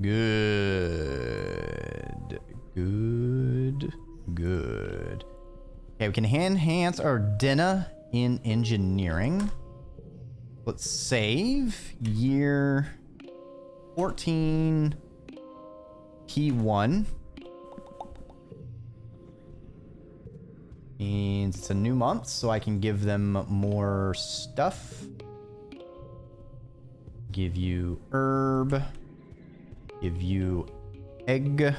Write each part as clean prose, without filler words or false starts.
Good. Good. Good. Okay, we can enhance our dinner in engineering. Let's save. Year 14 P1. Means it's a new month, so I can give them more stuff. Give you herb. Give you egg.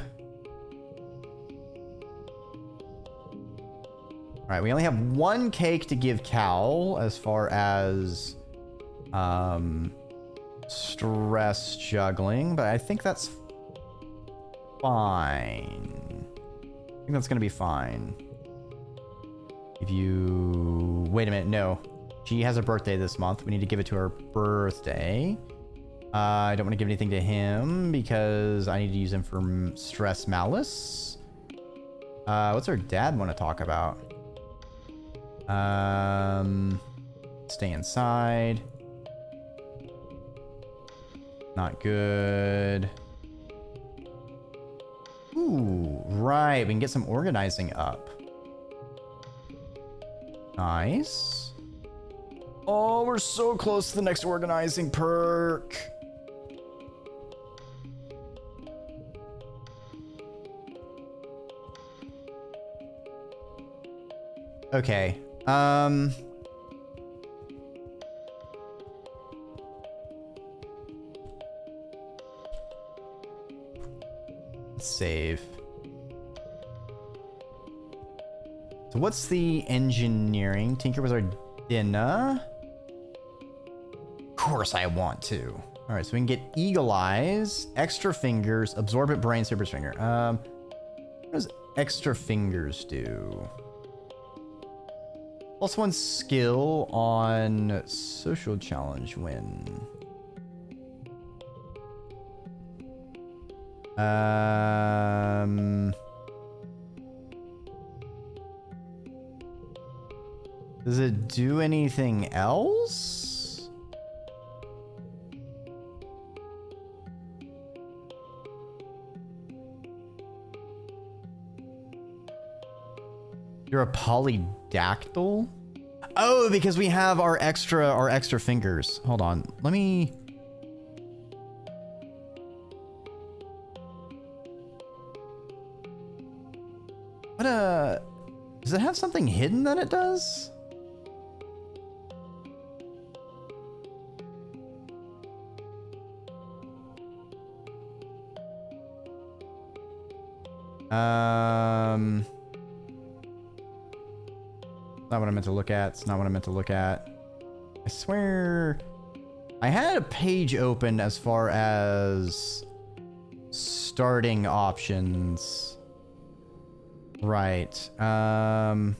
Alright, we only have one cake to give Cal as far as stress juggling, but I think that's fine. I think that's gonna be fine. If you... Wait a minute, no. She has a birthday this month. We need to give it to her birthday. I don't want to give anything to him because I need to use him for stress malice. What's her dad want to talk about? Stay inside. Not good. Ooh, right. We can get some organizing up. Nice. Oh, we're so close to the next organizing perk. Okay. Save. So what's the engineering? Tinker was our dinner. Of course I want to. All right, so we can get eagle eyes, extra fingers, absorbent brain, super finger. What does extra fingers do? +1 skill on social challenge win. Does it do anything else? You're a polydactyl? Oh, because we have our extra fingers. Hold on. Let me... What does it have something hidden that it does? Not what I meant to look at. It's not what I meant to look at. I swear I had a page open as far as starting options. Right. +1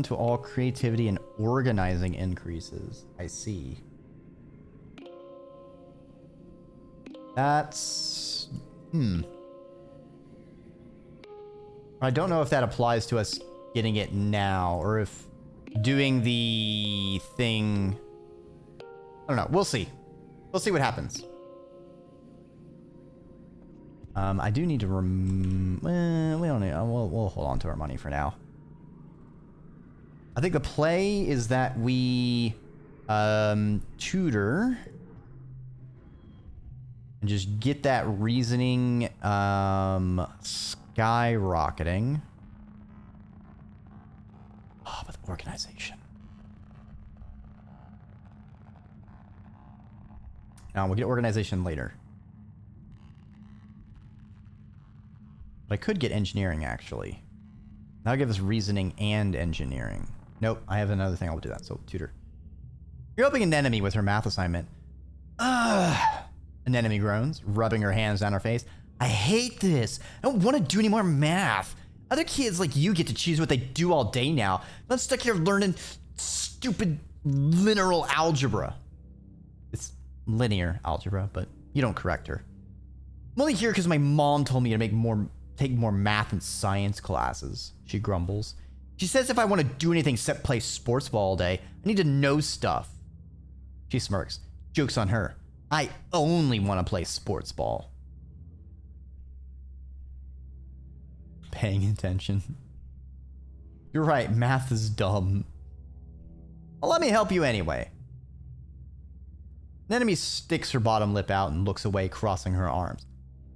to all creativity and organizing increases. I see. That's... I don't know if that applies to us getting it now, or if doing the thing... I don't know. We'll see. We'll see what happens. I do need to we don't need... We'll hold on to our money for now. I think the play is that we tutor and just get that reasoning skyrocketing. Oh, but the organization. Now we'll get organization later. But I could get engineering actually. That'll give us reasoning and engineering. Nope, I have another thing. I'll do that. So tutor. You're helping an enemy with her math assignment. Ugh. An enemy groans, rubbing her hands down her face. I hate this. I don't want to do any more math. Other kids like you get to choose what they do all day now. I'm stuck here learning stupid linear algebra. It's linear algebra, but you don't correct her. I'm only here because my mom told me to take more math and science classes. She grumbles. She says if I want to do anything except play sports ball all day, I need to know stuff. She smirks. Joke's on her. I only want to play sports ball. Paying attention. You're right, math is dumb. Well, let me help you anyway. Nenemi sticks her bottom lip out and looks away, crossing her arms.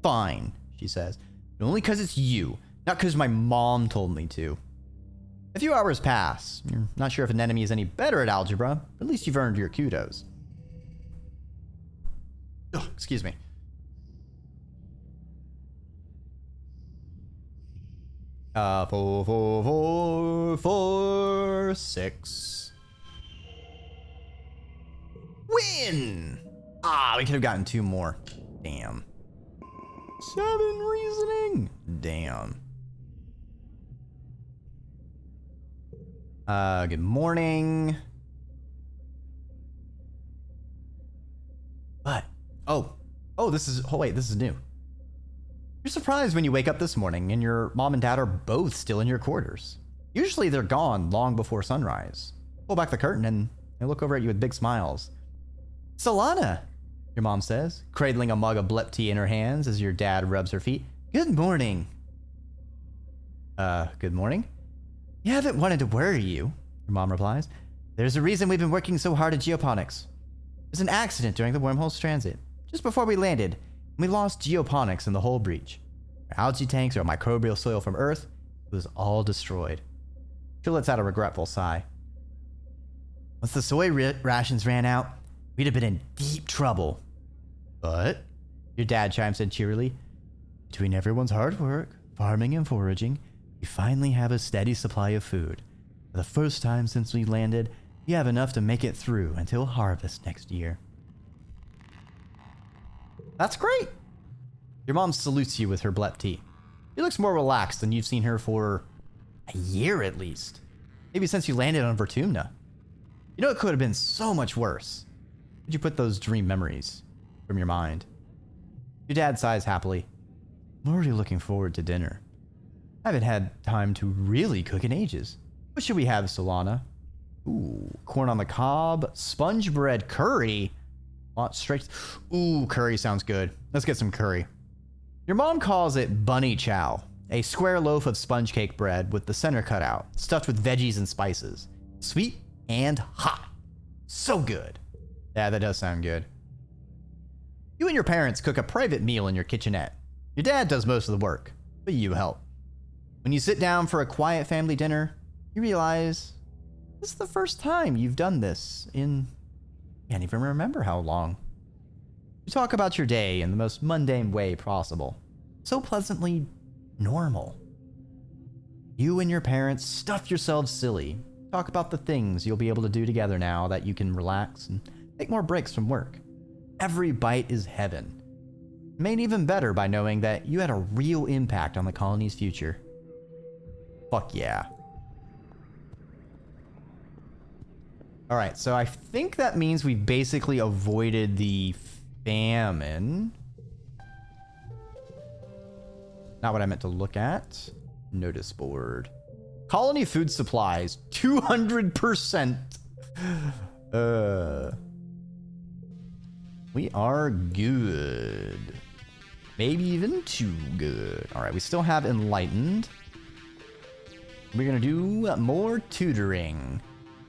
Fine, she says. But only because it's you, not because my mom told me to. A few hours pass. You're not sure if an enemy is any better at algebra, but at least you've earned your kudos. Ugh, excuse me. 4, 4, 4, 4, 6. Win! Ah, we could have gotten 2 more. Damn. 7 reasoning. Damn. Good morning. What? Oh, this is, oh wait, this is new. You're surprised when you wake up this morning and your mom and dad are both still in your quarters. Usually they're gone long before sunrise. Pull back the curtain and they look over at you with big smiles. Solana, your mom says, cradling a mug of blep tea in her hands as your dad rubs her feet. Good morning. Good morning? You haven't wanted to worry you, your mom replies. There's a reason we've been working so hard at geoponics. There's an accident during the wormhole's transit. Just before we landed, we lost geoponics in the hull breach. Our algae tanks or microbial soil from Earth, it was all destroyed. She lets out a regretful sigh. Once the soy rations ran out, we'd have been in deep trouble. But, your dad chimes in cheerily, between everyone's hard work, farming and foraging, we finally have a steady supply of food. For the first time since we landed, we have enough to make it through until harvest next year. That's great. Your mom salutes you with her blep tea. She looks more relaxed than you've seen her for a year at least. Maybe since you landed on Vertumna. You know it could have been so much worse. Did you put those dream memories from your mind? Your dad sighs happily. I'm already looking forward to dinner. I haven't had time to really cook in ages. What should we have, Solana? Ooh, corn on the cob, sponge bread curry. Straight. Ooh, curry sounds good. Let's get some curry. Your mom calls it bunny chow, a square loaf of sponge cake bread with the center cut out, stuffed with veggies and spices. Sweet and hot. So good. Yeah, that does sound good. You and your parents cook a private meal in your kitchenette. Your dad does most of the work, but you help. When you sit down for a quiet family dinner, you realize this is the first time you've done this in... can't even remember how long. You talk about your day in the most mundane way possible. So pleasantly normal. You and your parents stuff yourselves silly. Talk about the things you'll be able to do together now that you can relax and take more breaks from work. Every bite is heaven. Made even better by knowing that you had a real impact on the colony's future. Fuck yeah. Alright, so I think that means we basically avoided the famine. Not what I meant to look at. Notice board. Colony food supplies, 200%. We are good. Maybe even too good. Alright, we still have enlightened. We're gonna do more tutoring.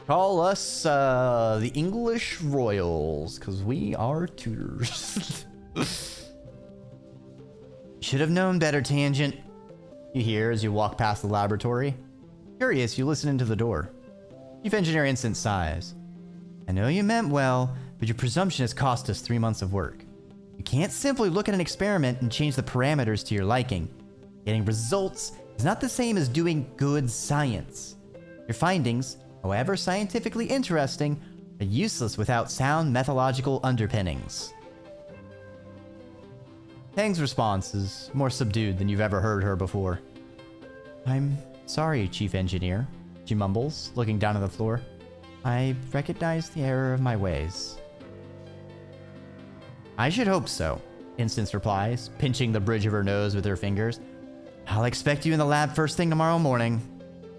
Call us the English Royals, because we are tutors. Should have known better, Tangent. You hear as you walk past the laboratory. Curious, you listen into the door. Chief Engineer Instant sighs. I know you meant well, but your presumption has cost us 3 months of work. You can't simply look at an experiment and change the parameters to your liking. Getting results is not the same as doing good science. Your findings, however scientifically interesting, are useless without sound methodological underpinnings. Tang's response is more subdued than you've ever heard her before. I'm sorry, Chief Engineer, she mumbles, looking down at the floor. I recognize the error of my ways. I should hope so, Instance replies, pinching the bridge of her nose with her fingers. I'll expect you in the lab first thing tomorrow morning.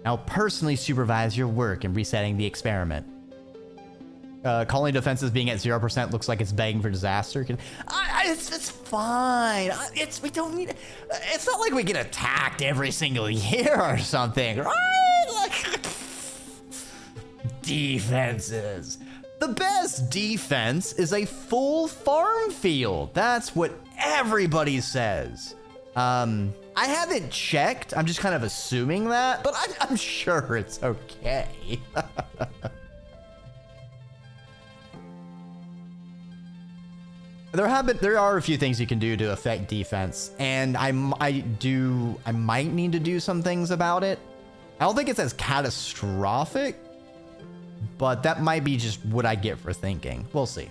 I'll personally supervise your work in resetting the experiment. Colony defenses being at 0% looks like it's begging for disaster. It's fine. We don't need. It's not like we get attacked every single year or something, right? Like defenses. The best defense is a full farm field. That's what everybody says. I haven't checked. I'm just kind of assuming that, but I'm sure it's okay. There are a few things you can do to affect defense, and I might need to do some things about it. I don't think it's as catastrophic, but that might be just what I get for thinking. We'll see.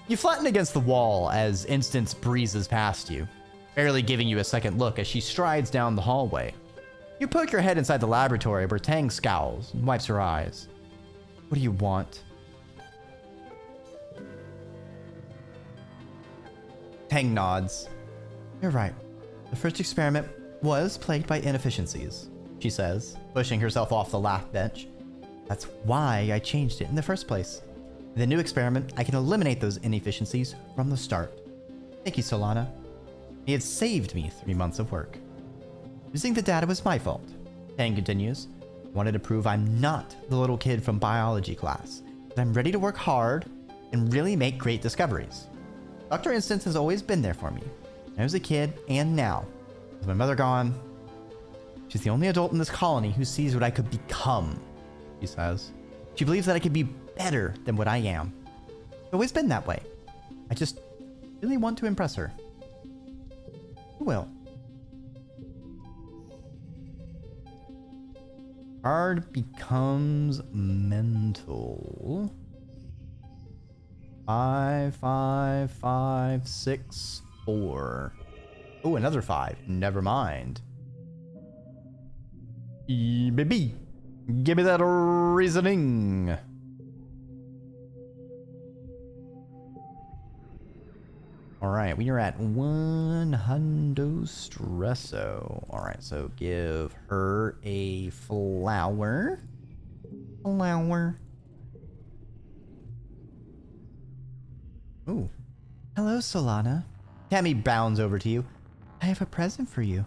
You flatten against the wall as Instance breezes past you, barely giving you a second look as she strides down the hallway. You poke your head inside the laboratory where Tang scowls and wipes her eyes. What do you want? Tang nods. You're right. The first experiment was plagued by inefficiencies, she says, pushing herself off the lab bench. That's why I changed it in the first place. In the new experiment, I can eliminate those inefficiencies from the start. Thank you, Solana. It had saved me 3 months of work. Using the data was my fault, Tang continues. I wanted to prove I'm not the little kid from biology class, that I'm ready to work hard and really make great discoveries. Dr. Instance has always been there for me. I was a kid, and now. With my mother gone, she's the only adult in this colony who sees what I could become, she says. She believes that I could be better than what I am. It's always been that way. I just really want to impress her. Who will? Card becomes mental. 5, 5, 5, 6, 4. Oh, another 5. Never mind. Baby, give me that reasoning. All right, we are at 100 stresso. All right, so give her a flower. Flower. Ooh. Hello, Solana. Tammy bounds over to you. I have a present for you.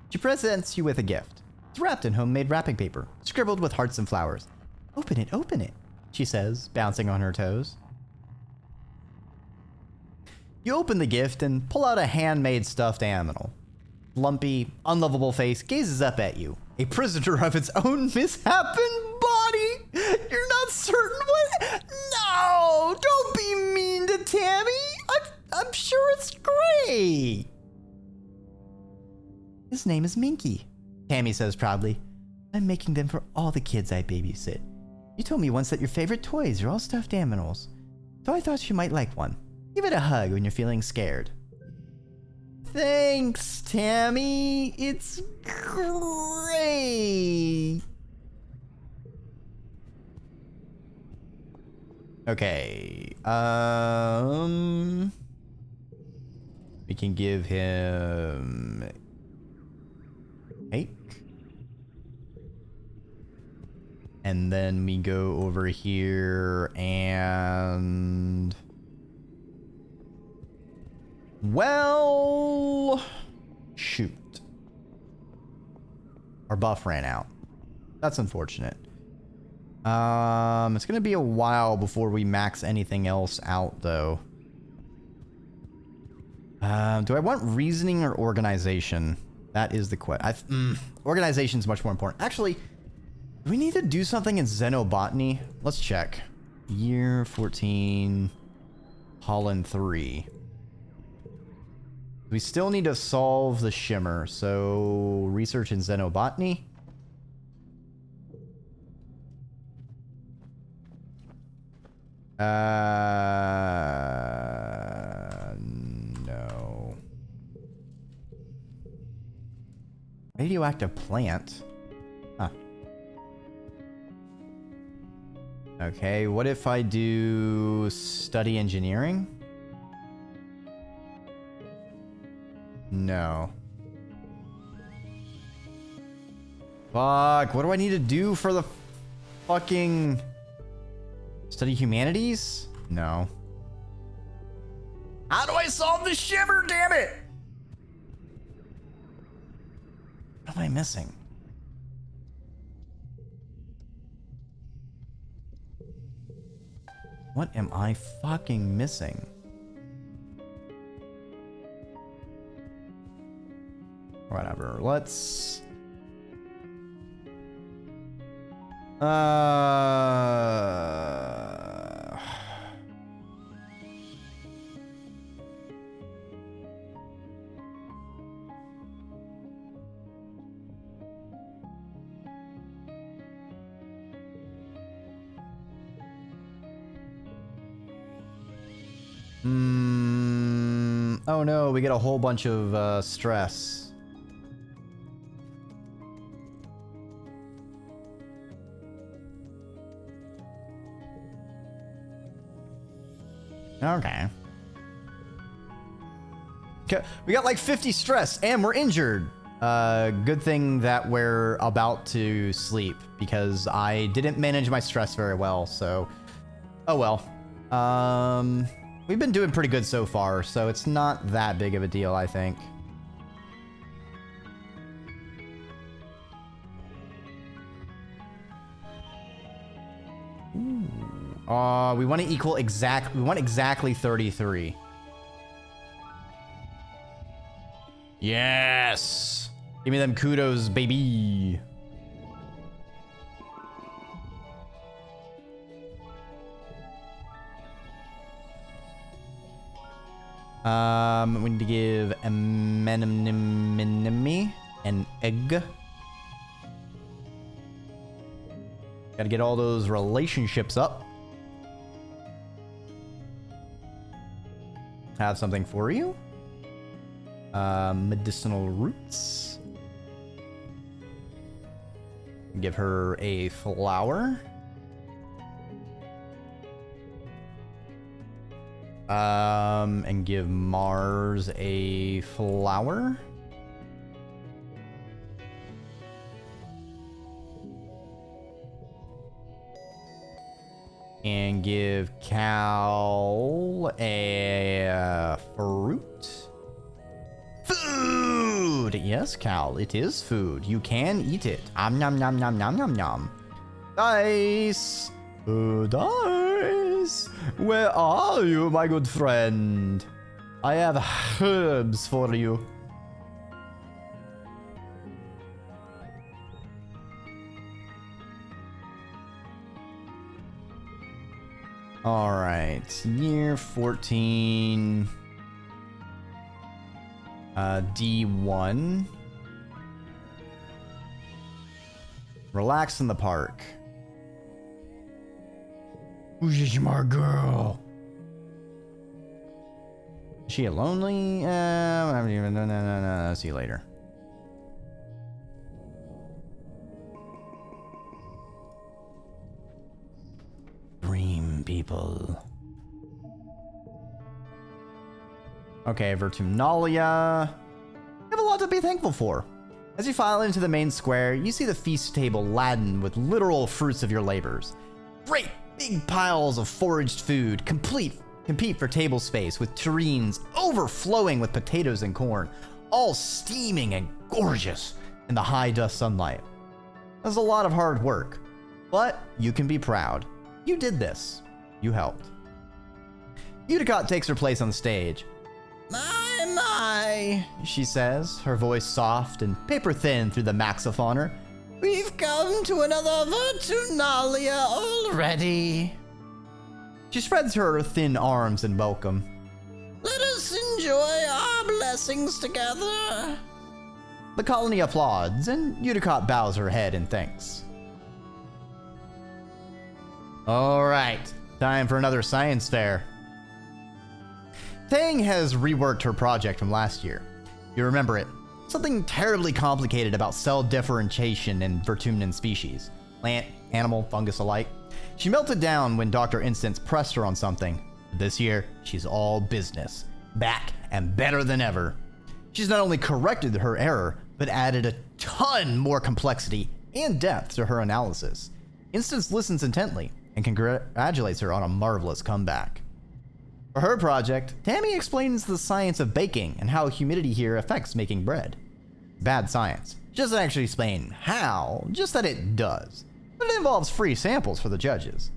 She presents you with a gift. It's wrapped in homemade wrapping paper, scribbled with hearts and flowers. Open it, she says, bouncing on her toes. You open the gift and pull out a handmade stuffed animal. Lumpy, unlovable face gazes up at you, a prisoner of its own misshapen body. You're not certain what? No, don't be mean to Tammy. I'm sure it's great. His name is Minky, Tammy says proudly. I'm making them for all the kids I babysit. You told me once that your favorite toys are all stuffed animals, so I thought you might like one. Give it a hug when you're feeling scared. Thanks, Tammy. It's great. Okay. We can give him cake. And then we go over here and... Well... Shoot. Our buff ran out. That's unfortunate. It's gonna be a while before we max anything else out, though. Do I want reasoning or organization? That is the question. Organization's much more important. Actually, do we need to do something in xenobotany? Let's check. Year 14, Pollen 3. We still need to solve the shimmer, so research in xenobotany. No. Radioactive plant? Huh. Okay, what if I do study engineering? No. Fuck, what do I need to do for the fucking... Study humanities? No. How do I solve the shiver, damn it? What am I missing? What am I fucking missing? Whatever, let's... Oh no, we get a whole bunch of stress. Okay. We got like 50 stress and we're injured. Good thing that we're about to sleep because I didn't manage my stress very well, so oh well. We've been doing pretty good so far, so it's not that big of a deal, I think. We want to equal we want exactly 33. Yes! Give me them kudos, baby. We need to give Amenemnemi an egg. Gotta get all those relationships up. Have something for you. Medicinal roots. Give her a flower. And give Mars a flower. And give Cal a fruit. Food! Yes, Cal, it is food. You can eat it. Nom nom nom nom nom nom. Dice! Dice! Where are you, my good friend? I have herbs for you. All right, year 14. D1. Relax in the park. Who's my girl? Is she a lonely? I haven't even. No. See you later. Dream people. Okay, Vertumnalia. You have a lot to be thankful for. As you file into the main square, you see the feast table laden with literal fruits of your labors. Great big piles of foraged food compete for table space with tureens overflowing with potatoes and corn, all steaming and gorgeous in the high dust sunlight. That's a lot of hard work, but you can be proud. You did this. You helped. Utica takes her place on the stage. My, she says, her voice soft and paper-thin through the maxophoner. We've come to another Vertumnalia already. She spreads her thin arms in welcome. Let us enjoy our blessings together. The colony applauds, and Utica bows her head in thanks. All right, time for another science fair. Tang has reworked her project from last year. You remember it. Something terribly complicated about cell differentiation in Vertumnan species. Plant, animal, fungus alike. She melted down when Dr. Instance pressed her on something. This year, she's all business. Back and better than ever. She's not only corrected her error, but added a ton more complexity and depth to her analysis. Instance listens intently and congratulates her on a marvelous comeback. For her project, Tammy explains the science of baking and how humidity here affects making bread. Bad science. She doesn't actually explain how, just that it does. But it involves free samples for the judges.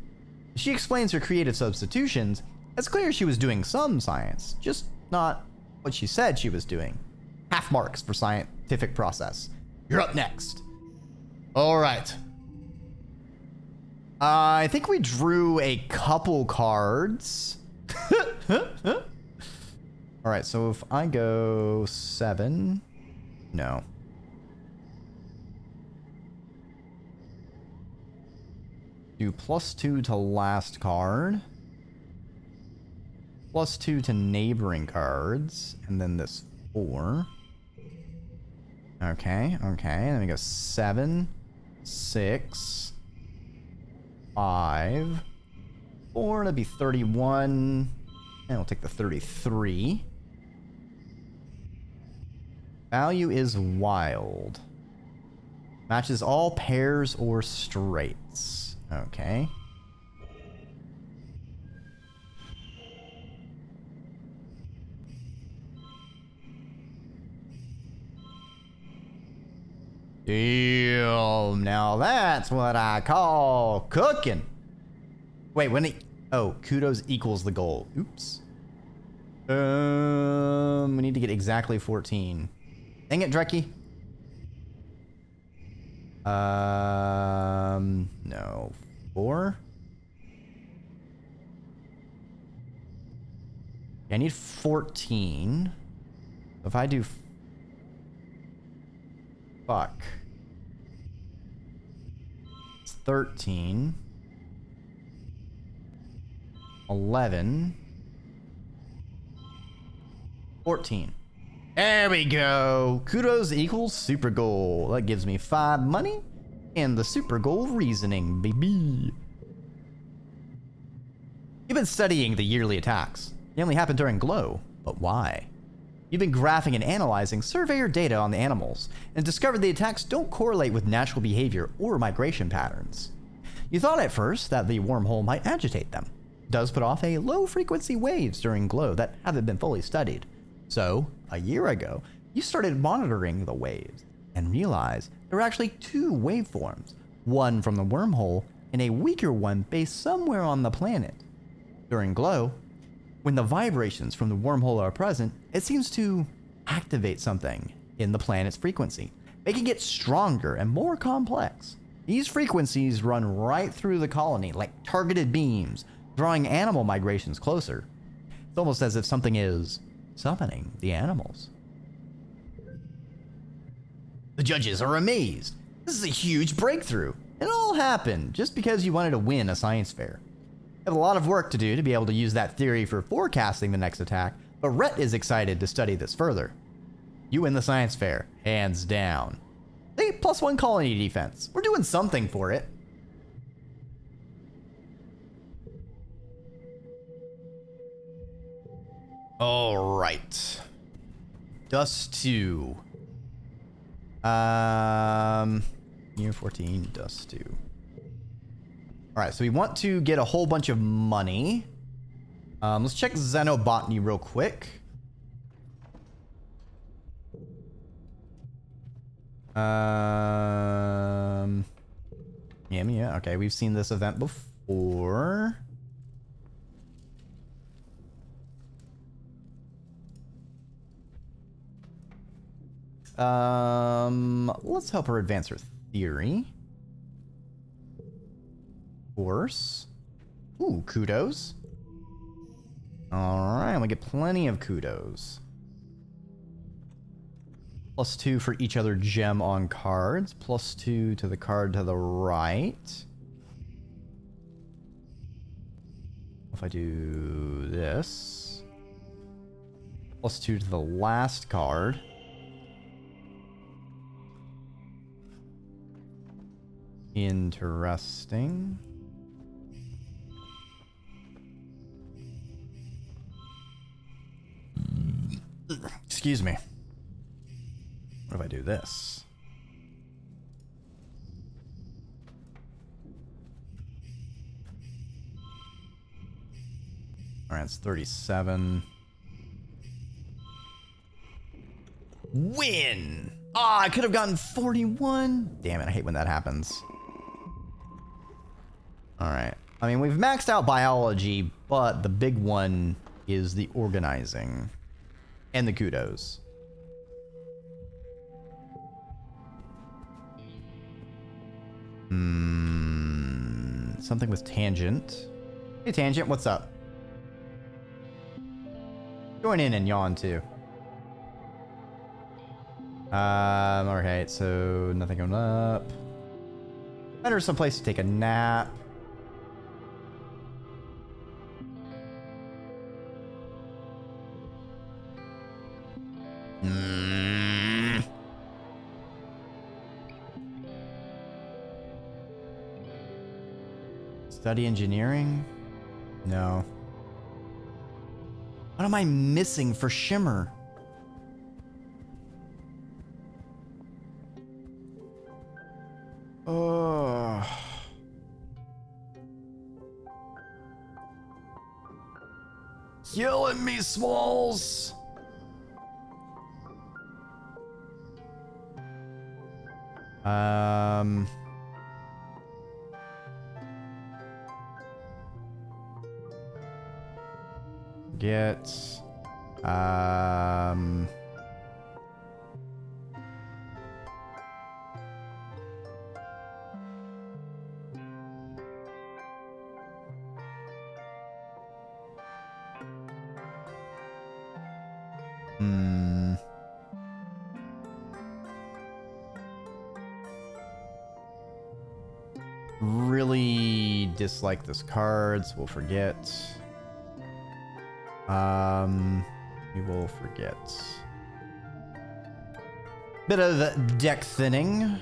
She explains her creative substitutions. It's clear she was doing some science, just not what she said she was doing. Half marks for scientific process. You're up next. All right. I think we drew a couple cards. All right, so if I go 7, no. Do +2 to last card. +2 to neighboring cards, and then this 4. Okay, then we go 7, 6, 5, 4, that'd be 31, and we'll take the 33. Value is wild. Matches all pairs or straights. Okay. Damn, now that's what I call cooking. Wait, when it... Oh, kudos equals the goal. Oops. We need to get exactly 14. Dang it, Dreki. No. 4? I need 14. If I do... Fuck. It's 13. 11. 14. There we go. Kudos equals super goal. That gives me 5 money and the super goal reasoning, baby. You've been studying the yearly attacks. They only happen during glow, but why? You've been graphing and analyzing surveyor data on the animals and discovered the attacks don't correlate with natural behavior or migration patterns. You thought at first that the wormhole might agitate them. It does put off a low frequency waves during glow that haven't been fully studied. So, a year ago, you started monitoring the waves and realized there were actually 2 waveforms, one from the wormhole and a weaker one based somewhere on the planet. During glow, when the vibrations from the wormhole are present, it seems to activate something in the planet's frequency, making it stronger and more complex. These frequencies run right through the colony like targeted beams, drawing animal migrations closer. It's almost as if something is summoning the animals. The judges are amazed. This is a huge breakthrough. It all happened just because you wanted to win a science fair. You have a lot of work to do to be able to use that theory for forecasting the next attack, but Rhett is excited to study this further. You win the science fair, hands down. Hey, +1 colony defense. We're doing something for it. All right. Dust 2. Year 14, Dust 2. All right, so we want to get a whole bunch of money. Let's check Xenobotany real quick. Yeah, okay, we've seen this event before. Let's help her advance her theory. Of course. Ooh, kudos. Alright, we get plenty of kudos. +2 for each other gem on cards. +2 to the card to the right. If I do this. +2 to the last card. Interesting. Excuse me. What if I do this? Alright, it's 37. Win! Ah, I could have gotten 41. Damn it, I hate when that happens. Alright. I mean, we've maxed out biology, but the big one is the organizing. And the kudos. Something with tangent. Hey, tangent, what's up? Join in and yawn, too. Okay, so nothing going up. Better someplace to take a nap. Study engineering? No. What am I missing for Shimmer? Oh. Killing me, Smalls. Get really dislike this card, so we'll forget. We will forget. Bit of deck thinning.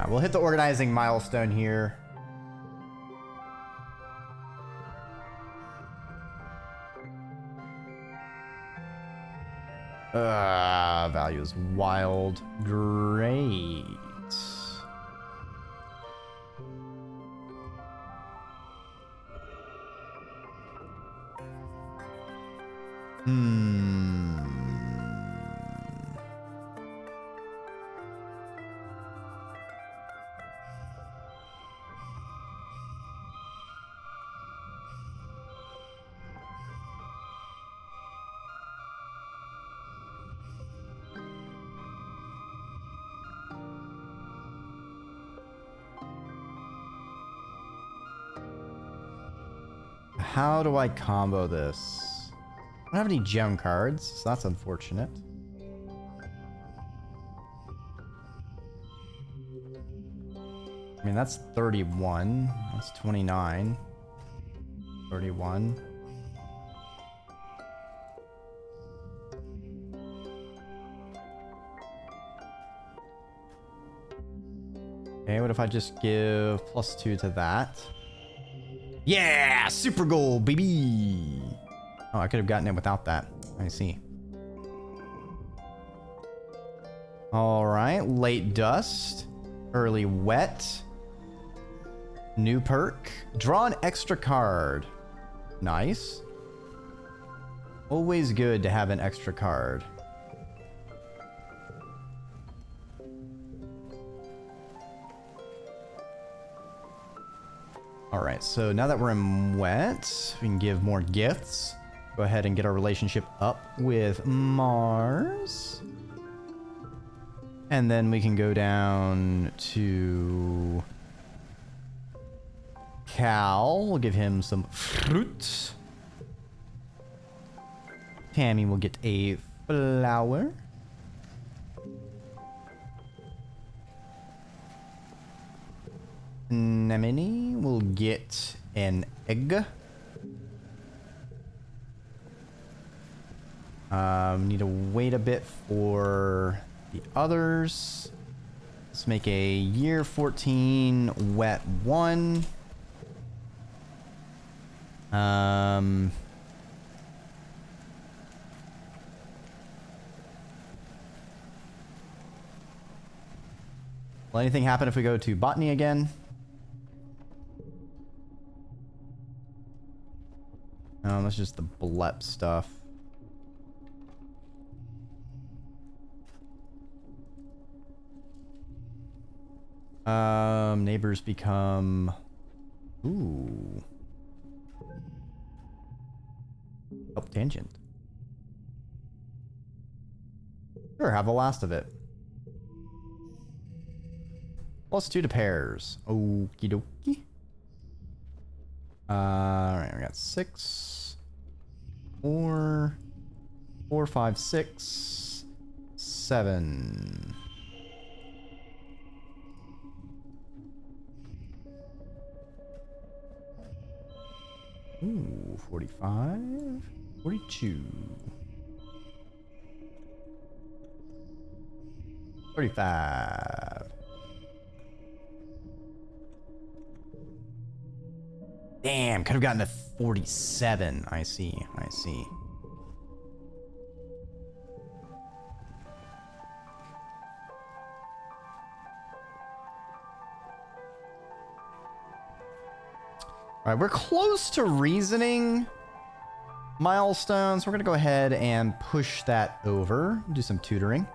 We'll hit the organizing milestone here. Value is wild. Great. How do I combo this? I don't have any gem cards, so that's unfortunate. I mean, that's 31. That's 29. 31. Okay, what if I just give +2 to that? Yeah! Super goal, baby! Oh, I could have gotten it without that. I see. Alright, late dust. Early wet. New perk. Draw an extra card. Nice. Always good to have an extra card. Alright, so now that we're in wet, we can give more gifts. Go ahead and get our relationship up with Mars. And then we can go down to Cal. We'll give him some fruit. Tammy will get a flower. Nemini will get an egg. Need to wait a bit for the others. Let's make a year 14 wet 1. Um... Will anything happen if we go to botany again? No, that's just the blep stuff. Neighbors become... Ooh. Oh, tangent. Sure, have the last of it. +2 to pairs. Okie dokie. Alright, we got 6. 4. 4, 5, 6. 7. Ooh, 45. 42. 35. Damn, could have gotten to 47. I see, I see. All right, we're close to reasoning milestones. We're gonna go ahead and push that over, do some tutoring.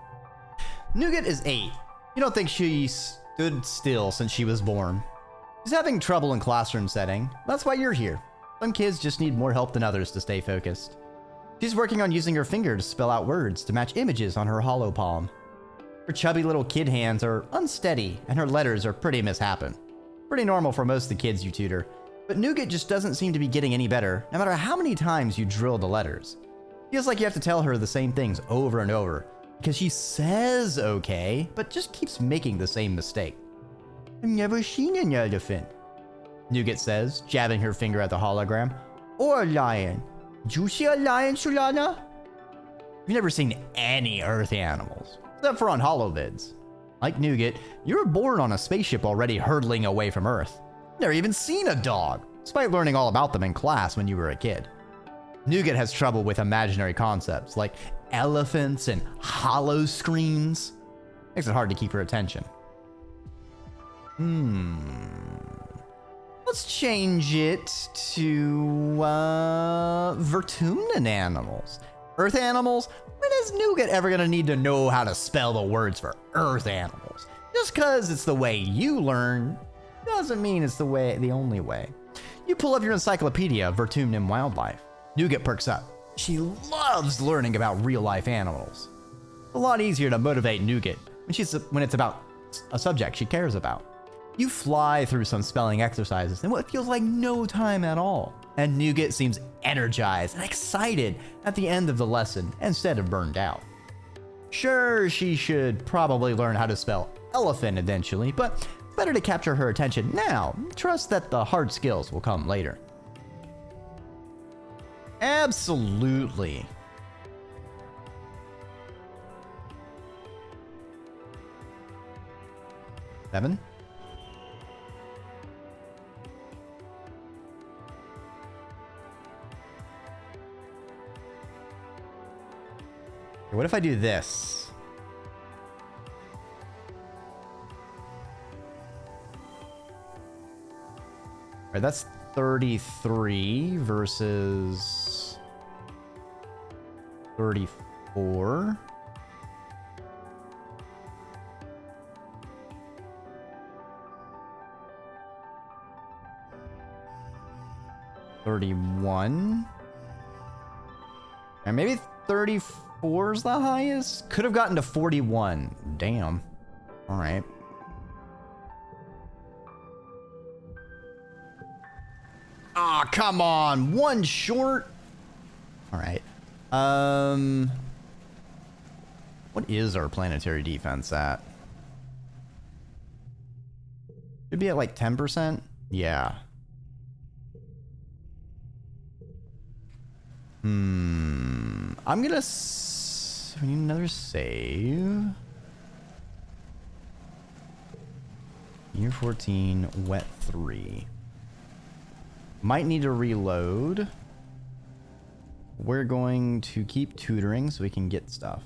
Nougat is 8. You don't think she stood still since she was born. She's having trouble in classroom setting. That's why you're here. Some kids just need more help than others to stay focused. She's working on using her finger to spell out words to match images on her hollow palm. Her chubby little kid hands are unsteady, and her letters are pretty mishappen. Pretty normal for most of the kids you tutor. But Nougat just doesn't seem to be getting any better, no matter how many times you drill the letters. Feels like you have to tell her the same things over and over, because she says okay, but just keeps making the same mistake. I've never seen an elephant, Nougat says, jabbing her finger at the hologram. Or a lion. Did you see a lion, Sulana? You've never seen any Earth animals, except for on holovids. Like Nougat, you were born on a spaceship already hurtling away from Earth. Never even seen a dog, despite learning all about them in class when you were a kid. Nougat has trouble with imaginary concepts like elephants and hollow screens. Makes it hard to keep her attention. Let's change it to Vertumnan animals. Earth animals? When is Nougat ever gonna need to know how to spell the words for Earth animals? Just cause it's the way you learn doesn't mean it's the only way. You pull up your encyclopedia of Vertumnan wildlife. Nougat perks up. She loves learning about real-life animals. It's a lot easier to motivate Nougat when it's about a subject she cares about. You fly through some spelling exercises in what feels like no time at all, and Nougat seems energized and excited at the end of the lesson instead of burned out. Sure, she should probably learn how to spell elephant eventually, but it's better to capture her attention now. Trust that the hard skills will come later. Absolutely. Seven. What if I do this? All right, that's 33 versus 34. $31. And maybe 34 is the highest? Could have gotten to 41. Damn. All right. Ah, oh, come on. One short. All right. What is our planetary defense at? Should be at like 10%. Yeah. I'm gonna we need another save. Year 14, wet 3. Might need to reload. We're going to keep tutoring so we can get stuff.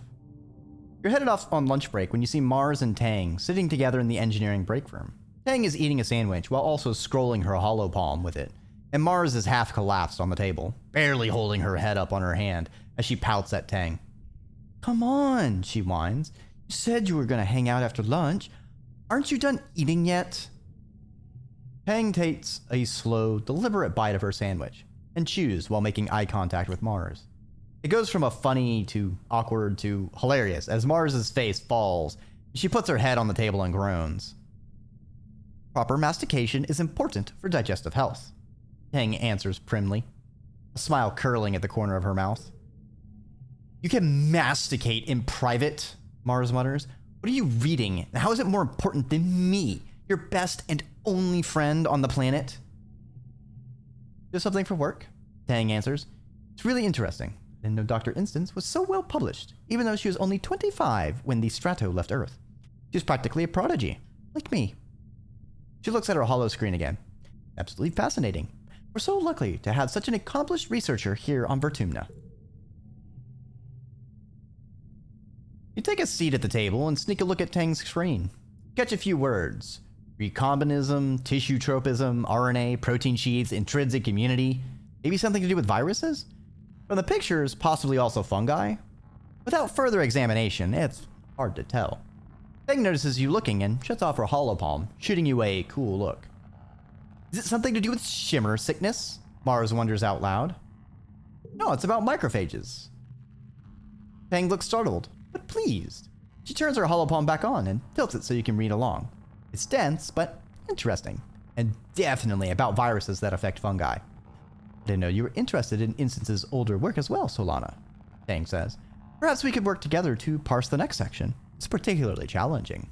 You're headed off on lunch break when you see Mars and Tang sitting together in the engineering break room. Tang is eating a sandwich while also scrolling her hollow palm with it, and Mars is half collapsed on the table, barely holding her head up on her hand as she pouts at Tang. Come on, she whines. You said you were going to hang out after lunch. Aren't you done eating yet? Tang takes a slow, deliberate bite of her sandwich and chews while making eye contact with Mars. It goes from a funny to awkward to hilarious as Mars's face falls. She puts her head on the table and groans. Proper mastication is important for digestive health, Tang answers primly, a smile curling at the corner of her mouth. You can masticate in private, Mars mutters. What are you reading? How is it more important than me, your best and only friend on the planet? Do something for work, Tang answers. It's really interesting. And no Dr. Instance was so well published, even though she was only 25 when the Strato left Earth. She was practically a prodigy, like me. She looks at her hollow screen again. Absolutely fascinating. We're so lucky to have such an accomplished researcher here on Vertumna. You take a seat at the table and sneak a look at Tang's screen. Catch a few words. Recombination, tissue tropism, RNA, protein sheets, intrinsic immunity. Maybe something to do with viruses? From the pictures, possibly also fungi? Without further examination, it's hard to tell. Tang notices you looking and shuts off her hollow palm, shooting you a cool look. Is it something to do with shimmer sickness? Mars wonders out loud. No, it's about macrophages. Tang looks startled, but pleased. She turns her hollow palm back on and tilts it so you can read along. It's dense, but interesting, and definitely about viruses that affect fungi. I didn't know you were interested in Instance's older work as well, Solana, Tang says. Perhaps we could work together to parse the next section. It's particularly challenging.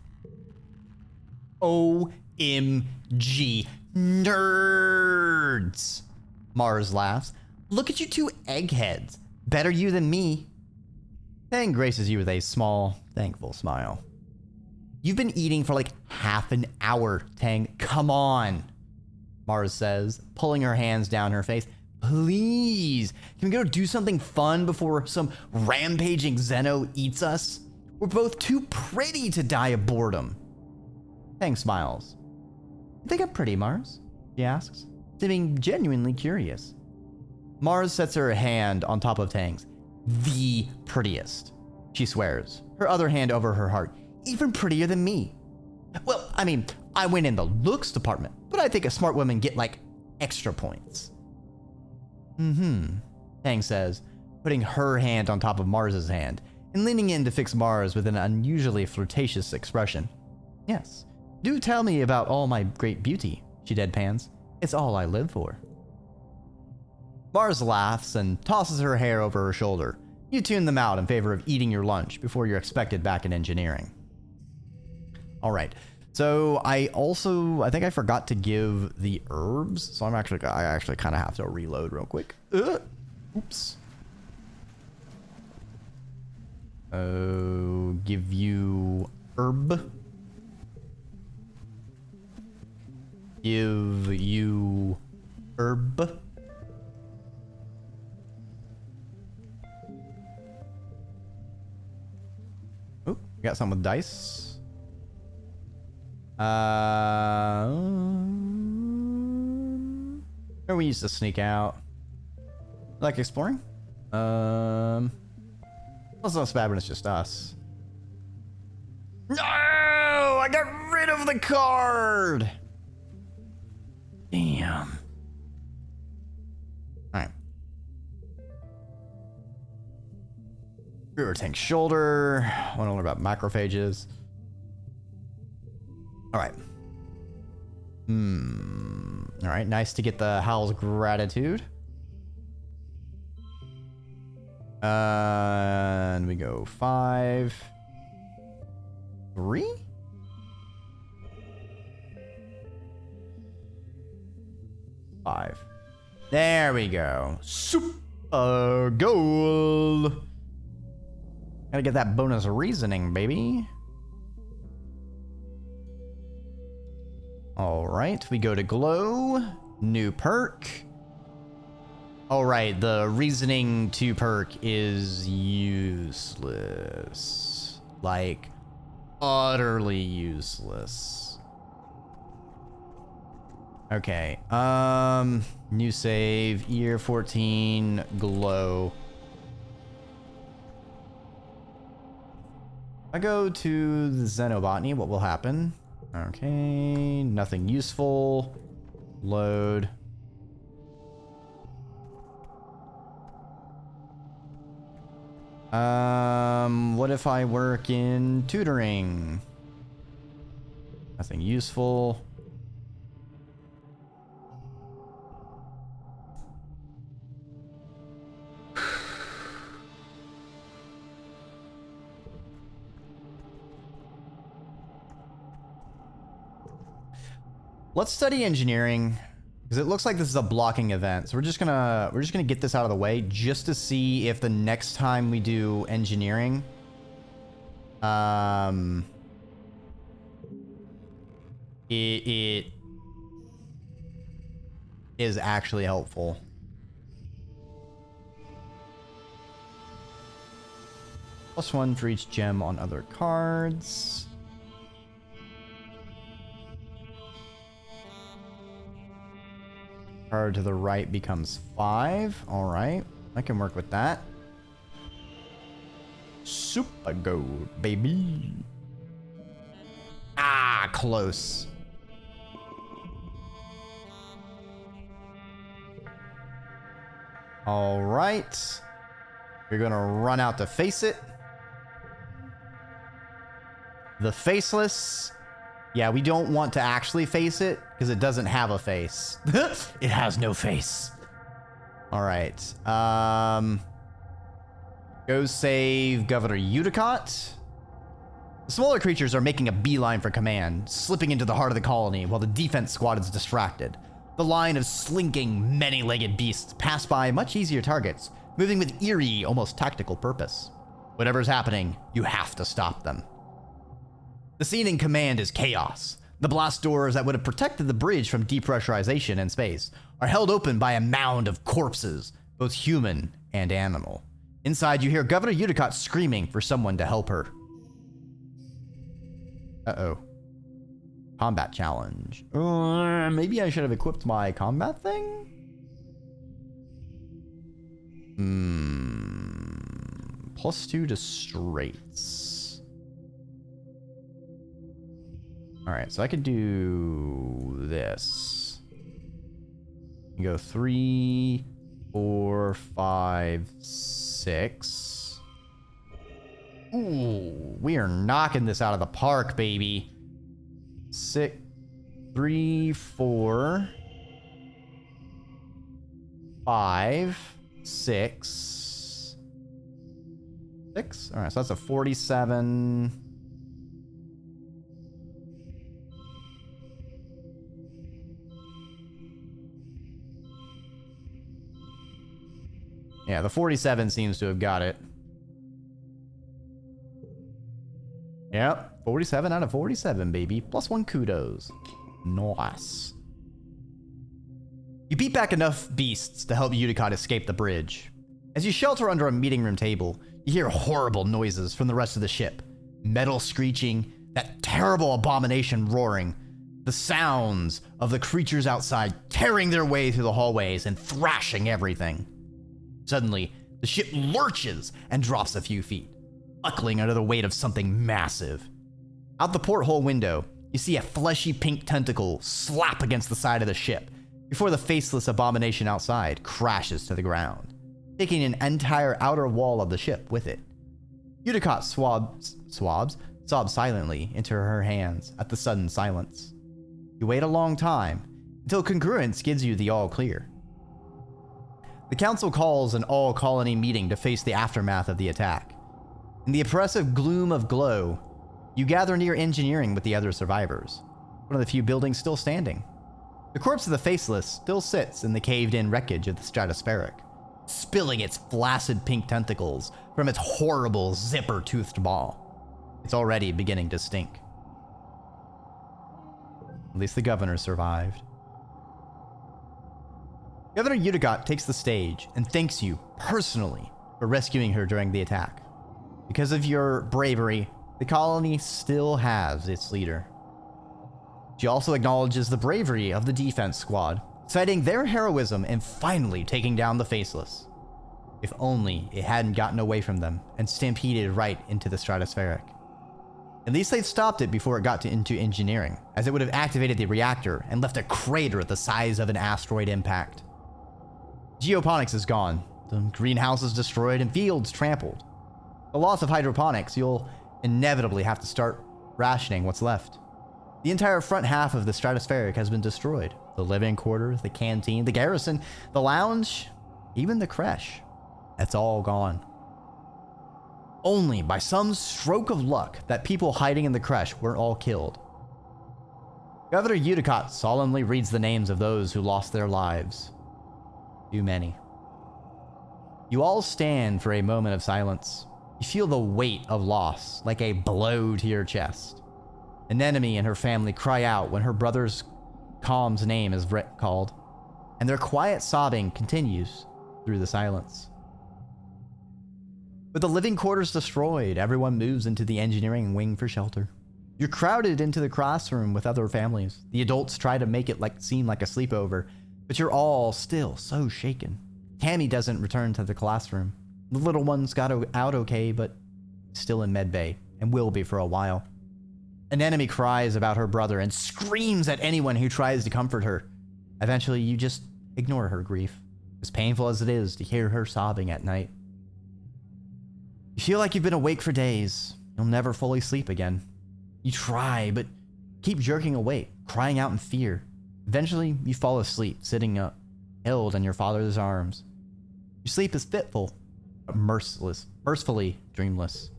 OMG, nerds! Mars laughs. Look at you two eggheads. Better you than me. Tang graces you with a small, thankful smile. You've been eating for like half an hour, Tang. Come on, Mars says, pulling her hands down her face. Please, can we go do something fun before some rampaging Xeno eats us? We're both too pretty to die of boredom. Tang smiles. You think I'm pretty, Mars? She asks, seeming genuinely curious. Mars sets her hand on top of Tang's. The prettiest, she swears, her other hand over her heart. Even prettier than me. Well, I mean, I win in the looks department, but I think a smart woman get like extra points. Tang says, putting her hand on top of Mars's hand and leaning in to fix Mars with an unusually flirtatious expression. Yes, do tell me about all my great beauty, she deadpans. It's all I live for. Mars laughs and tosses her hair over her shoulder. You tune them out in favor of eating your lunch before you're expected back in engineering. All right. So I think I forgot to give the herbs. So I actually kind of have to reload real quick. Oops. Oh, give you herb. Give you herb. Oh, we got some with dice. Or we used to sneak out. Like exploring? That's not so bad when it's just us. No! I got rid of the card! Damn. Alright. River Tank Shoulder. I want to learn about macrophages. Alright. Alright, nice to get the Howl's Gratitude. And we go 5, 3? Five. There we go. Super gold. Gotta get that bonus reasoning, baby. All right, we go to glow. New perk. Oh, right. The reasoning 2 perk is useless. Like, utterly useless. Okay. New save. Year 14. Glow. I go to the Xenobotany. What will happen? Okay. Nothing useful. Load. What if I work in tutoring? Nothing useful. Let's study engineering because it looks like this is a blocking event. So we're just gonna get this out of the way just to see if the next time we do engineering, it is actually helpful. +1 for each gem on other cards. Card to the right becomes 5. All right, I can work with that. Super gold, baby. Ah, close. All right. You're gonna run out to face it. The faceless. Yeah, we don't want to actually face it because it doesn't have a face. It has no face. All right. Go save Governor Udicott. The smaller creatures are making a beeline for command, slipping into the heart of the colony while the defense squad is distracted. The line of slinking, many-legged beasts pass by much easier targets, moving with eerie, almost tactical purpose. Whatever's happening, you have to stop them. The scene in command is chaos. The blast doors that would have protected the bridge from depressurization in space are held open by a mound of corpses, both human and animal. Inside, you hear Governor Udicott screaming for someone to help her. Uh-oh. Combat challenge. Maybe I should have equipped my combat thing? +2 to straights. Alright, so I could do this. Go 3, 4, 5, 6. Ooh, we are knocking this out of the park, baby. 6, 3, 4, 5, 6. 6? Alright, so that's a 47. Yeah, the 47 seems to have got it. Yep, 47 out of 47, baby. +1 kudos. Nice. You beat back enough beasts to help Udicott escape the bridge. As you shelter under a meeting room table, you hear horrible noises from the rest of the ship. Metal screeching, that terrible abomination roaring, the sounds of the creatures outside tearing their way through the hallways and thrashing everything. Suddenly, the ship lurches and drops a few feet, buckling under the weight of something massive. Out the porthole window, you see a fleshy pink tentacle slap against the side of the ship before the faceless abomination outside crashes to the ground, taking an entire outer wall of the ship with it. Udicott sobs silently into her hands at the sudden silence. You wait a long time until congruence gives you the all clear. The council calls an all-colony meeting to face the aftermath of the attack. In the oppressive gloom of glow, you gather near engineering with the other survivors, one of the few buildings still standing. The corpse of the Faceless still sits in the caved-in wreckage of the Stratospheric, spilling its flaccid pink tentacles from its horrible zipper-toothed maw. It's already beginning to stink. At least the governor survived. Governor Utica takes the stage and thanks you personally for rescuing her during the attack. Because of your bravery, the colony still has its leader. She also acknowledges the bravery of the defense squad, citing their heroism in finally taking down the Faceless. If only it hadn't gotten away from them and stampeded right into the stratospheric. At least they've stopped it before it got into engineering, as it would have activated the reactor and left a crater the size of an asteroid impact. Geoponics is gone, the greenhouses destroyed and fields trampled. The loss of hydroponics, you'll inevitably have to start rationing what's left. The entire front half of the stratospheric has been destroyed. The living quarters, the canteen, the garrison, the lounge, even the creche. It's all gone. Only by some stroke of luck that people hiding in the creche weren't all killed. Governor Utica solemnly reads the names of those who lost their lives. Too many. You all stand for a moment of silence. You feel the weight of loss like a blow to your chest. An enemy and her family cry out when her brother's calm's name is called, and their quiet sobbing continues through the silence. With the living quarters destroyed, everyone moves into the engineering wing for shelter. You're crowded into the classroom with other families. The adults try to make it seem like a sleepover, but you're all still so shaken. Tammy doesn't return to the classroom. The little one's got out okay, but still in med bay, and will be for a while. An enemy cries about her brother and screams at anyone who tries to comfort her. Eventually, you just ignore her grief, as painful as it is to hear her sobbing at night. You feel like you've been awake for days. You'll never fully sleep again. You try, but keep jerking awake, crying out in fear. Eventually, you fall asleep, sitting up, held in your father's arms. Your sleep is fitful, but mercifully dreamless.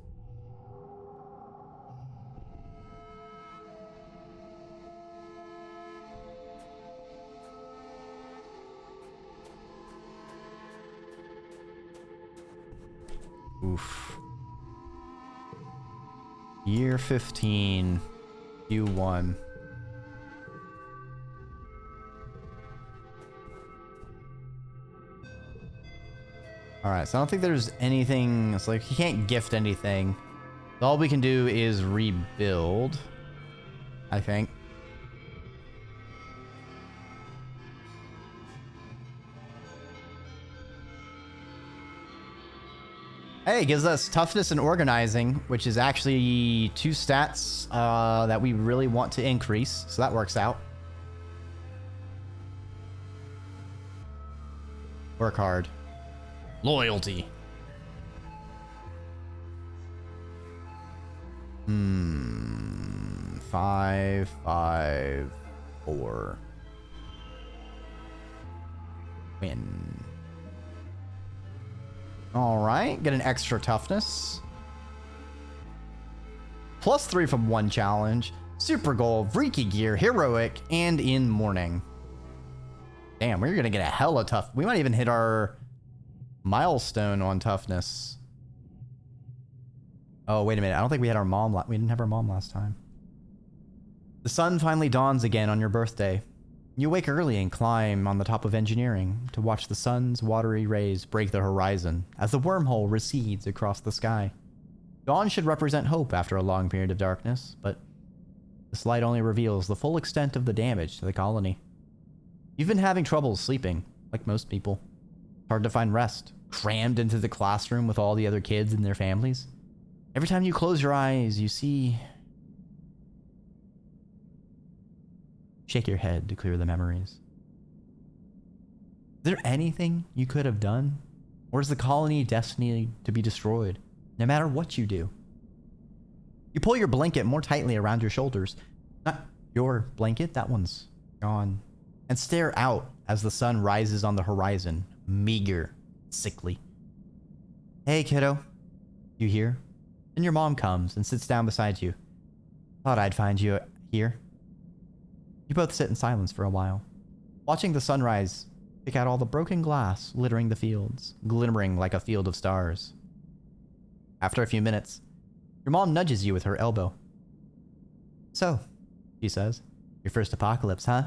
Oof. Year 15, Q1. Alright, so I don't think there's anything. It's like, you can't gift anything. All we can do is rebuild, I think. Hey, it gives us toughness and organizing, which is actually 2 stats that we really want to increase, so that works out. Work hard. Loyalty. 5, 5, 4. Win. Alright, get an extra toughness. +3 from 1 challenge. Super goal, Dreki gear, heroic, and in morning. Damn, we're gonna get a hella tough. We might even hit our milestone on toughness. Oh, wait a minute. I don't think we had our mom. We didn't have our mom last time. The sun finally dawns again on your birthday. You wake early and climb on the top of engineering to watch the sun's watery rays break the horizon as the wormhole recedes across the sky. Dawn should represent hope after a long period of darkness, but this light only reveals the full extent of the damage to the colony. You've been having trouble sleeping, like most people. Hard to find rest, crammed into the classroom with all the other kids and their families. Every time you close your eyes, you see... Shake your head to clear the memories. Is there anything you could have done? Or is the colony destined to be destroyed, no matter what you do? You pull your blanket more tightly around your shoulders. Not your blanket, that one's gone. And stare out as the sun rises on the horizon, meager, sickly. Hey, kiddo. You here? Then your mom comes and sits down beside you. Thought I'd find you here. You both sit in silence for a while, watching the sunrise pick out all the broken glass littering the fields, glimmering like a field of stars. After a few minutes, your mom nudges you with her elbow. So, she says, your first apocalypse, huh?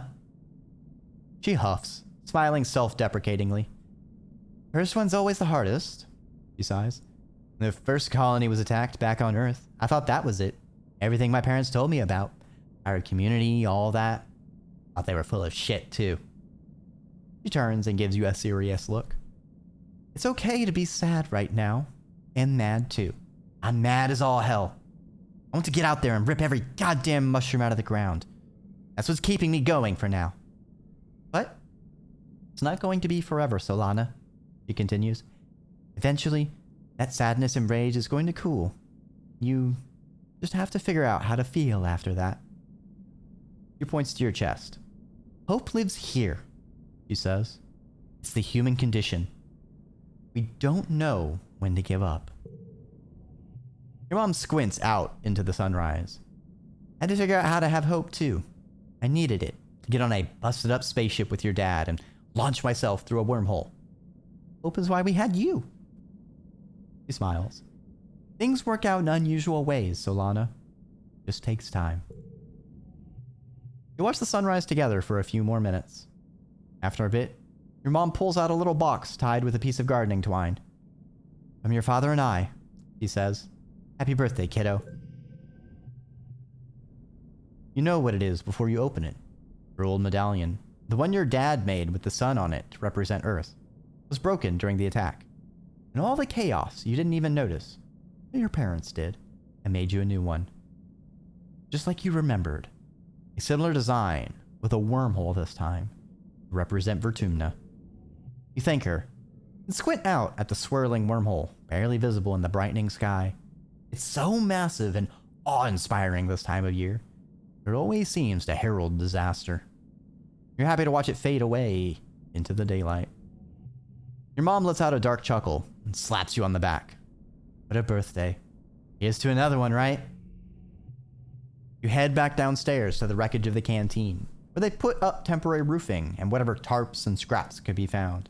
She huffs, smiling self-deprecatingly. First one's always the hardest, she sighs. When the first colony was attacked back on Earth, I thought that was it. Everything my parents told me about. Our community, all that. Thought they were full of shit, too. She turns and gives you a serious look. It's okay to be sad right now. And mad, too. I'm mad as all hell. I want to get out there and rip every goddamn mushroom out of the ground. That's what's keeping me going for now. But it's not going to be forever, Solana, she continues. Eventually, that sadness and rage is going to cool. You just have to figure out how to feel after that. She points to your chest. Hope lives here, she says. It's the human condition. We don't know when to give up. Your mom squints out into the sunrise. I had to figure out how to have hope too. I needed it to get on a busted up spaceship with your dad and launch myself through a wormhole. Hope is why we had you. She smiles. Things work out in unusual ways, Solana. Just takes time. You watch the sunrise together for a few more minutes. After a bit, your mom pulls out a little box tied with a piece of gardening twine. From your father and I, she says. Happy birthday, kiddo. You know what it is before you open it. Your old medallion, the one your dad made with the sun on it to represent Earth, was broken during the attack. In all the chaos, you didn't even notice. Your parents did, and made you a new one. Just like you remembered. A similar design, with a wormhole this time, to represent Vertumna. You thank her, and squint out at the swirling wormhole, barely visible in the brightening sky. It's so massive and awe-inspiring this time of year. It always seems to herald disaster. You're happy to watch it fade away into the daylight. Your mom lets out a dark chuckle and slaps you on the back. What a birthday. Here's to another one, right? You head back downstairs to the wreckage of the canteen, where they put up temporary roofing and whatever tarps and scraps could be found.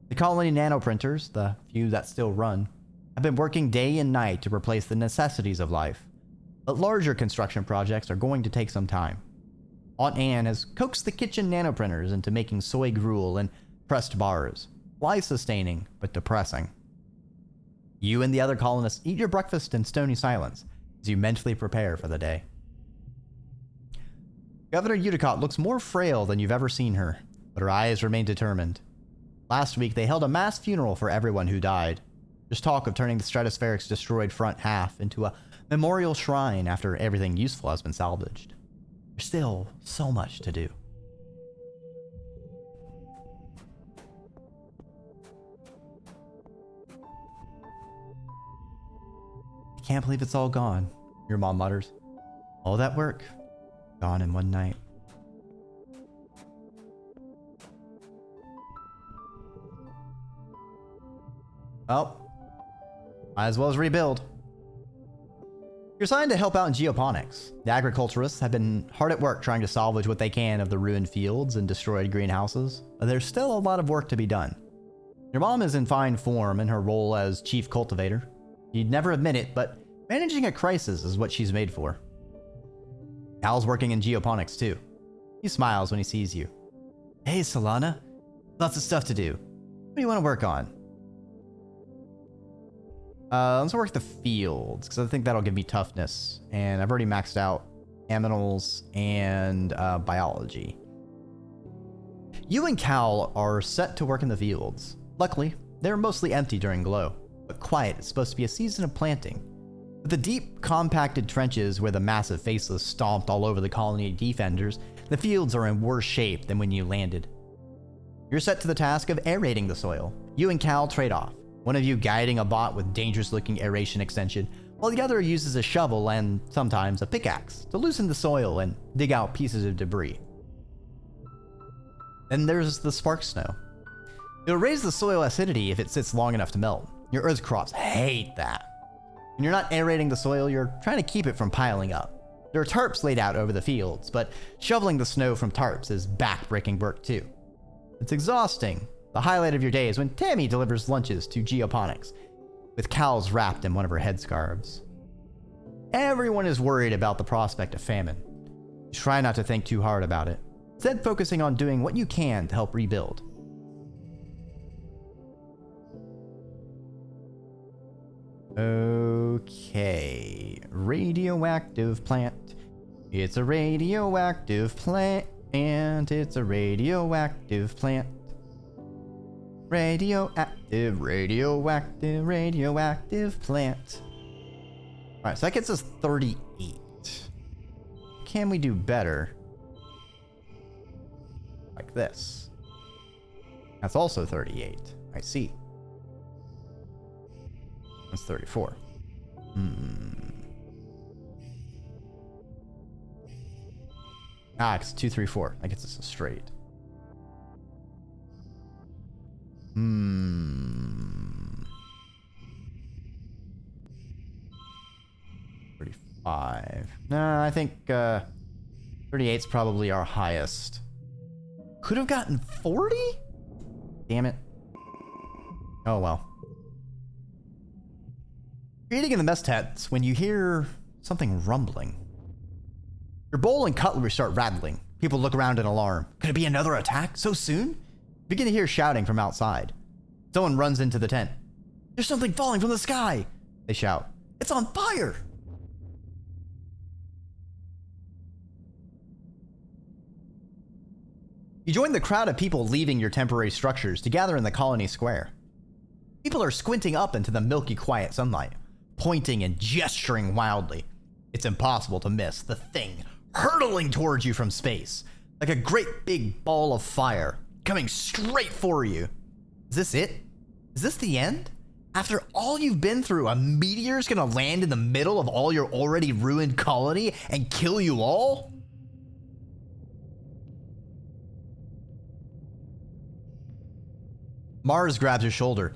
The colony nanoprinters, the few that still run, have been working day and night to replace the necessities of life. But larger construction projects are going to take some time. Aunt Anne has coaxed the kitchen nanoprinters into making soy gruel and pressed bars. Life-sustaining, but depressing. You and the other colonists eat your breakfast in stony silence as you mentally prepare for the day. Governor Uticott looks more frail than you've ever seen her, but her eyes remain determined. Last week, they held a mass funeral for everyone who died. There's talk of turning the Stratospheric's destroyed front half into a memorial shrine after everything useful has been salvaged. There's still so much to do. I can't believe it's all gone, your mom mutters. All that work, gone in one night. Well, might as well as rebuild. You're assigned to help out in geoponics. The agriculturists have been hard at work trying to salvage what they can of the ruined fields and destroyed greenhouses, but there's still a lot of work to be done. Your mom is in fine form in her role as chief cultivator. She'd never admit it, but managing a crisis is what she's made for. Hal's working in geoponics too. He smiles when he sees you. Hey, Solana. Lots of stuff to do. What do you want to work on? Let's work the fields, because I think that'll give me toughness. And I've already maxed out aminals and biology. You and Cal are set to work in the fields. Luckily, they're mostly empty during glow, but quiet is supposed to be a season of planting. With the deep, compacted trenches where the massive faceless stomped all over the colony defenders, the fields are in worse shape than when you landed. You're set to the task of aerating the soil. You and Cal trade off, one of you guiding a bot with dangerous-looking aeration extension, while the other uses a shovel and, sometimes, a pickaxe to loosen the soil and dig out pieces of debris. Then there's the spark snow. It'll raise the soil acidity if it sits long enough to melt. Your earth crops hate that. When you're not aerating the soil, you're trying to keep it from piling up. There are tarps laid out over the fields, but shoveling the snow from tarps is back-breaking work too. It's exhausting. The highlight of your day is when Tammy delivers lunches to geoponics, with cows wrapped in one of her headscarves. Everyone is worried about the prospect of famine. Try not to think too hard about it. instead focusing on doing what you can to help rebuild. Okay, radioactive plant. It's a radioactive plant, and it's a radioactive plant. Radioactive, radioactive, radioactive plant. Alright, so that gets us 38. Can we do better? Like this. That's also 38. I see. That's 34. Ah, it's 2, 3, 4. That gets us a straight. 35. Nah, I think 38's probably our highest. Could have gotten 40? Damn it. Oh well. You're eating in the mess tents when you hear something rumbling. Your bowl and cutlery start rattling. People look around in alarm. Could it be another attack so soon? You begin to hear shouting from outside. Someone runs into the tent. There's something falling from the sky, they shout. It's on fire! You join the crowd of people leaving your temporary structures to gather in the colony square. People are squinting up into the milky quiet sunlight, pointing and gesturing wildly. It's impossible to miss the thing hurtling towards you from space, like a great big ball of fire, coming straight for you. Is this it? Is this the end? After all you've been through, a meteor's gonna land in the middle of all your already ruined colony and kill you all? Mars grabs your shoulder.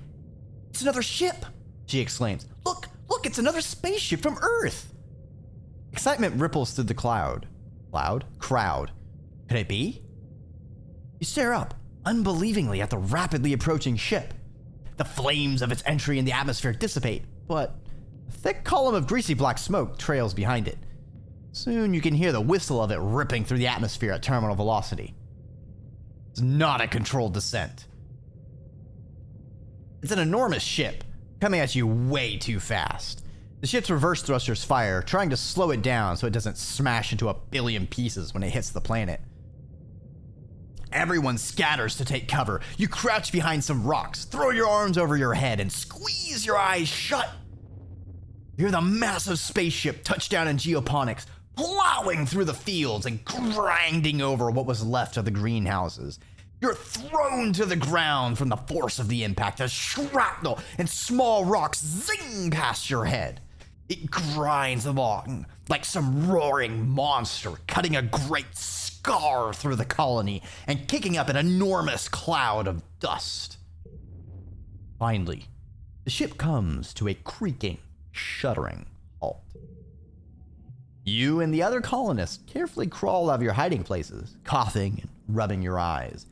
It's another ship, she exclaims. Look, it's another spaceship from Earth. Excitement ripples through the crowd. Crowd. Could it be? You stare up, unbelievingly, at the rapidly approaching ship. The flames of its entry in the atmosphere dissipate, but a thick column of greasy black smoke trails behind it. Soon you can hear the whistle of it ripping through the atmosphere at terminal velocity. It's not a controlled descent. It's an enormous ship, coming at you way too fast. The ship's reverse thrusters fire, trying to slow it down so it doesn't smash into a billion pieces when it hits the planet. Everyone scatters to take cover. You crouch behind some rocks, throw your arms over your head, and squeeze your eyes shut. You hear the massive spaceship touch down in geoponics, plowing through the fields and grinding over what was left of the greenhouses. You're thrown to the ground from the force of the impact as shrapnel and small rocks zing past your head. It grinds along like some roaring monster, cutting a great scar through the colony and kicking up an enormous cloud of dust. Finally, the ship comes to a creaking, shuddering halt. You and the other colonists carefully crawl out of your hiding places, coughing and rubbing your eyes.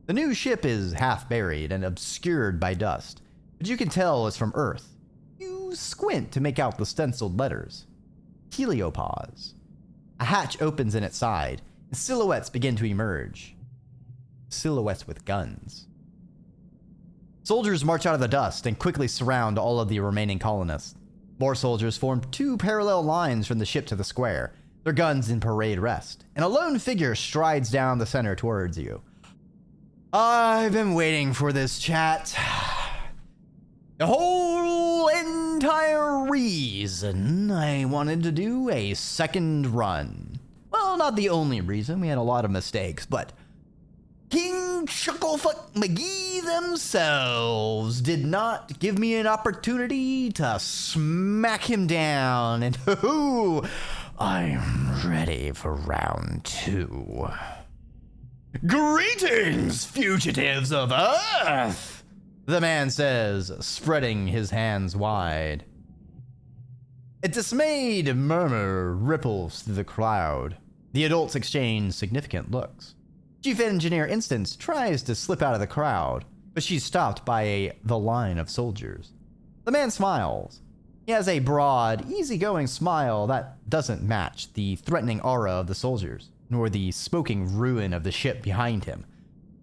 The new ship is half buried and obscured by dust, but you can tell it's from Earth. You squint to make out the stenciled letters. Heliopause. A hatch opens in its side, and silhouettes begin to emerge. Silhouettes with guns. Soldiers march out of the dust and quickly surround all of the remaining colonists. More soldiers form two parallel lines from the ship to the square, their guns in parade rest, and a lone figure strides down the center towards you. I've been waiting for this chat. The whole entire reason I wanted to do a second run. Well, not the only reason. We had a lot of mistakes, but King Chucklefuck McGee themselves did not give me an opportunity to smack him down. And I'm ready for round 2. Greetings, fugitives of Earth, the man says, spreading his hands wide. A dismayed murmur ripples through the crowd. The adults exchange significant looks. Chief Engineer Instance tries to slip out of the crowd, but she's stopped by the line of soldiers. The man smiles. He He has a broad, easygoing smile that doesn't match the threatening aura of the soldiers, nor the smoking ruin of the ship behind him.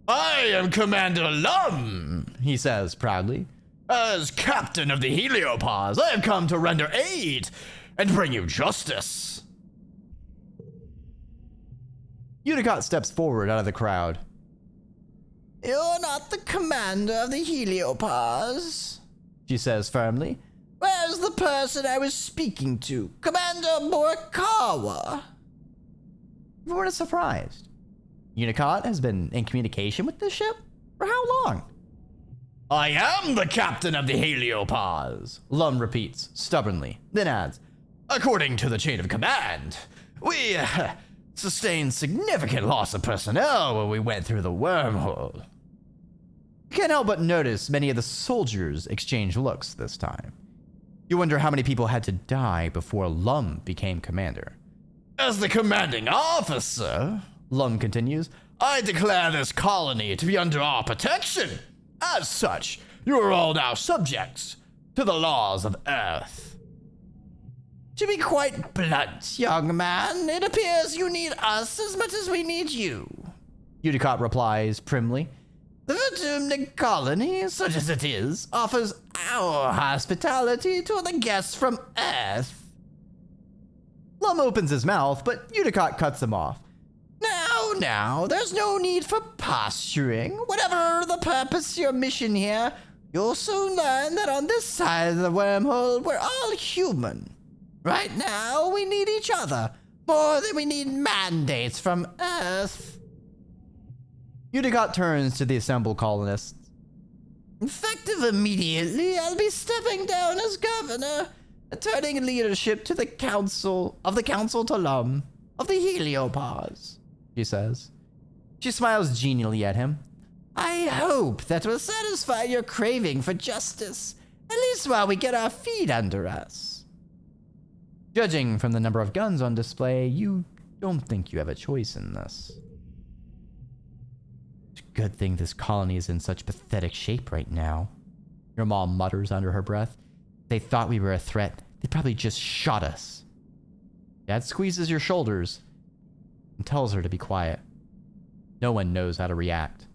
I am Commander Lum, he says proudly. As captain of the Heliopause, I have come to render aid and bring you justice. Unicott steps forward out of the crowd. You're not the commander of the Heliopause, she says firmly. Where's the person I was speaking to? Commander Morikawa. Everyone is surprised. Unicott has been in communication with this ship? For how long? I am the captain of the Heliopause, Lum repeats stubbornly, then adds, according to the chain of command, we sustained significant loss of personnel when we went through the wormhole. You can't help but notice many of the soldiers exchange looks this time. You wonder how many people had to die before Lum became commander. As the commanding officer, Lum continues, I declare this colony to be under our protection. As such, you are all now subjects to the laws of Earth. To be quite blunt, young man, it appears you need us as much as we need you. Unicott replies primly. The VTuber colony, such as it is, offers our hospitality to the guests from Earth. Lum opens his mouth, but Unicott cuts him off. Now, there's no need for posturing. Whatever the purpose of your mission here, you'll soon learn that on this side of the wormhole, we're all human. Right now, we need each other more than we need mandates from Earth. Unicott turns to the assembled colonists. Effective immediately, I'll be stepping down as governor and turning leadership to the council to Lum of the Heliopause, she says. She smiles genially at him. I hope that will satisfy your craving for justice, at least while we get our feet under us. Judging from the number of guns on display, you don't think you have a choice in this. It's a good thing this colony is in such pathetic shape right now, your mom mutters under her breath. If they thought we were a threat, they'd probably just shot us. Dad squeezes your shoulders and tells her to be quiet. No one knows how to react.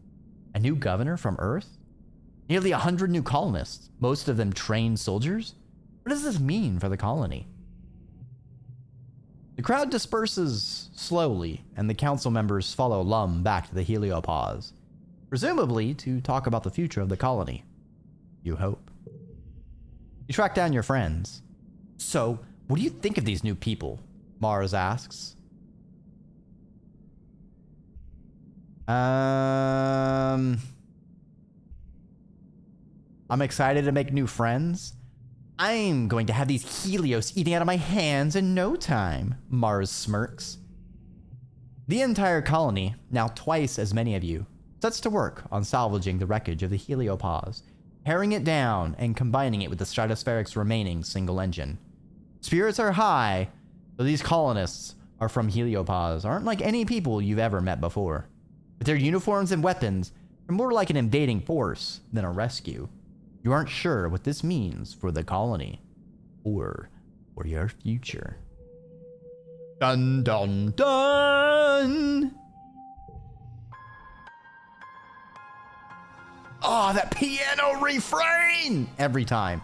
A new governor from Earth? Nearly 100 new colonists, most of them trained soldiers? What does this mean for the colony? The crowd disperses slowly, and the council members follow Lum back to the Heliopause, presumably to talk about the future of the colony. You hope. You track down your friends. So, what do you think of these new people? Mars asks. I'm excited to make new friends. I'm going to have these Helios eating out of my hands in no time, Mars smirks. The entire colony, now twice as many of you, sets to work on salvaging the wreckage of the Heliopause, tearing it down and combining it with the Stratospheric's remaining single engine. Spirits are high, though these colonists are from Heliopause aren't like any people you've ever met before. With their uniforms and weapons, they're more like an invading force than a rescue. You aren't sure what this means for the colony, or for your future. Dun dun dun! Oh, that piano refrain! Every time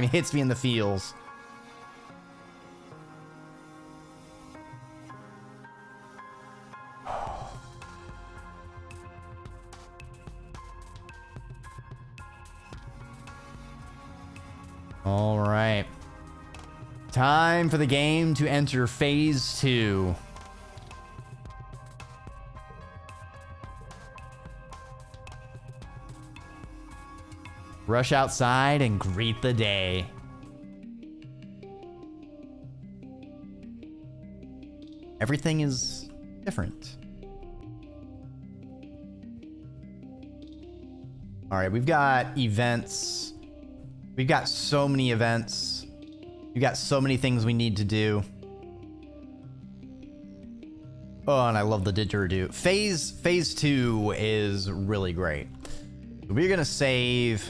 hits me in the feels. All right. Time for the game to enter phase 2. Rush outside and greet the day. Everything is different. All right, we've got events. We've got so many events. We've got so many things we need to do. Oh, and I love the didgeridoo. Phase 2 is really great. We're gonna save.